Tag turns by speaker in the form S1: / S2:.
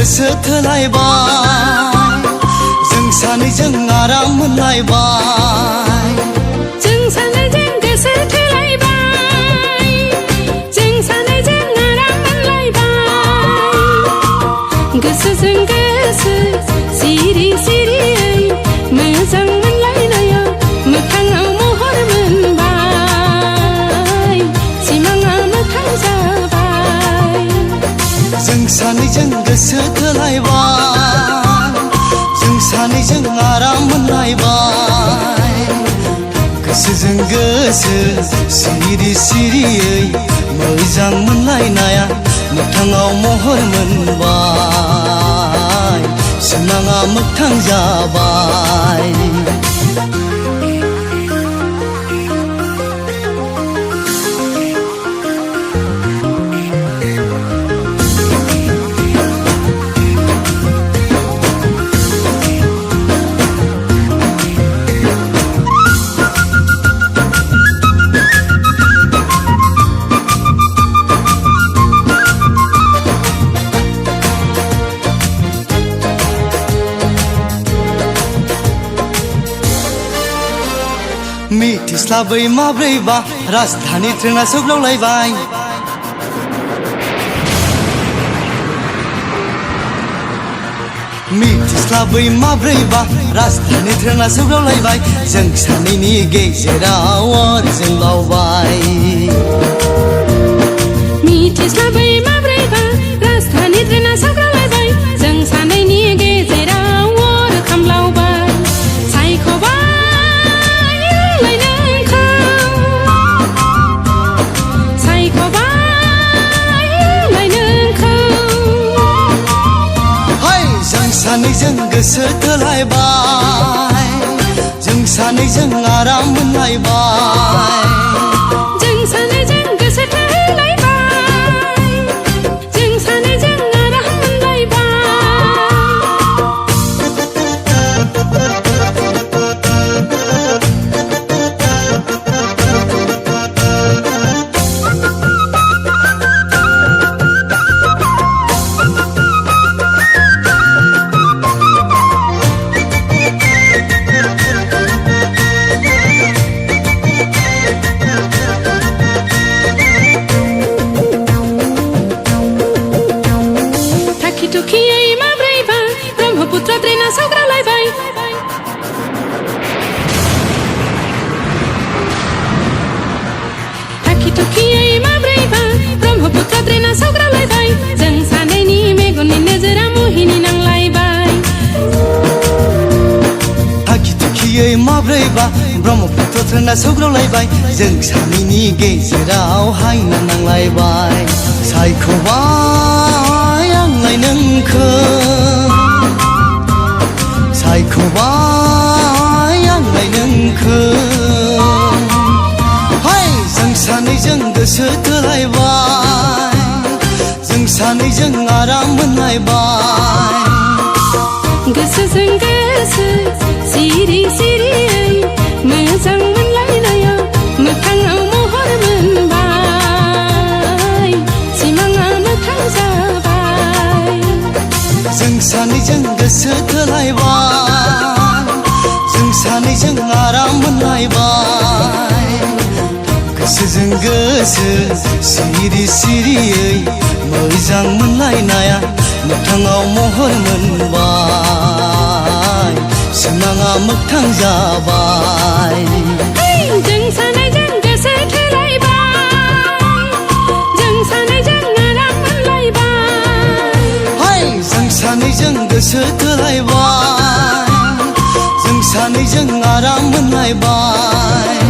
S1: गोसो थोलायबाय जों सानैजों आराम मोनलायबाय
S2: जों सानैजों गोसो थोलायबाय जों सानैजों आराम मोनलायबाय गोसोजों गोसो सिरि सिरियै मोजां मोनलायनायाव मोखाङाव महर मोनबाय सिमाङा मोखां जाबाय
S1: जों सानैजों गोसो थोलायबाय जों सानैजों आराम मोनलायबाय गोसोजों गोसो सिरि सिरियै मोजां मोनलायनाया मोखाङाव महर मोनबाय सिमाङा मोगथां जाबाय मिथिस्लाबै माब्रैबा राजधानी ट्रेना सौग्रावलायबाय मिथिस्लाबै माब्रैबा राजधानी ट्रेना सौग्रावलायबाय जों सानैनि गेजेराव अर जोंलावबाय
S2: मिथिस्लाबै माब्रैबा राजधानी ट्रेना सौग्रावलायबाय जों सानैनि गेजेराव अर खामलावबाय सायख'बाय सानैजों गोसो थोलायबाय जों सानैजों आराम मोनलायबाय जों सानैजों गोसो थोलायबाय जों सानैजों आराम दुखियै माब्रैबा ब्रह्मपुत्र ट्रेना सौग्रावलायबाय थाखि थुखियै माब्रैबा ब्रह्मपुत्र ट्रेना सौग्रावलायबाय जों सानैनि मेगननि नोजोरा मुहिनि नांलायबाय
S1: थाखि थुखियै माब्रैबा ब्रह्मपुत्र ट्रेना सौग्रावलायबाय जों सानैनि गेजेराव हायना नांलायबाय सायख'बाय आंलाय नोंखौ सायख'बाय आंलाय नोंखौ जों सानैजों गोसो थोलायबाय जों सानैजों आराम मोनलायबाय
S2: गोसोजों गोसो सिरि सिरियै मोजां मोनलायनायाव मोखाङाव महर मोनबाय सिमाङा मोखां जाबाय
S1: जों सानैजों गोसो थोलायबाय जों सानैजों आराम मोनलायबाय गोसोजों गोसो सिरि सिरियै मोजां मोनलायनाया मोखाङाव महर मोनबाय सिमाङा मोगथां जाबाय
S2: जों सानैजों गोसो थोलायबाय जों सानैजों आराम मोनलायबाय
S1: जों सानैजों गोसो थोलायबाय जों सानैजों आराम मोनलायबाय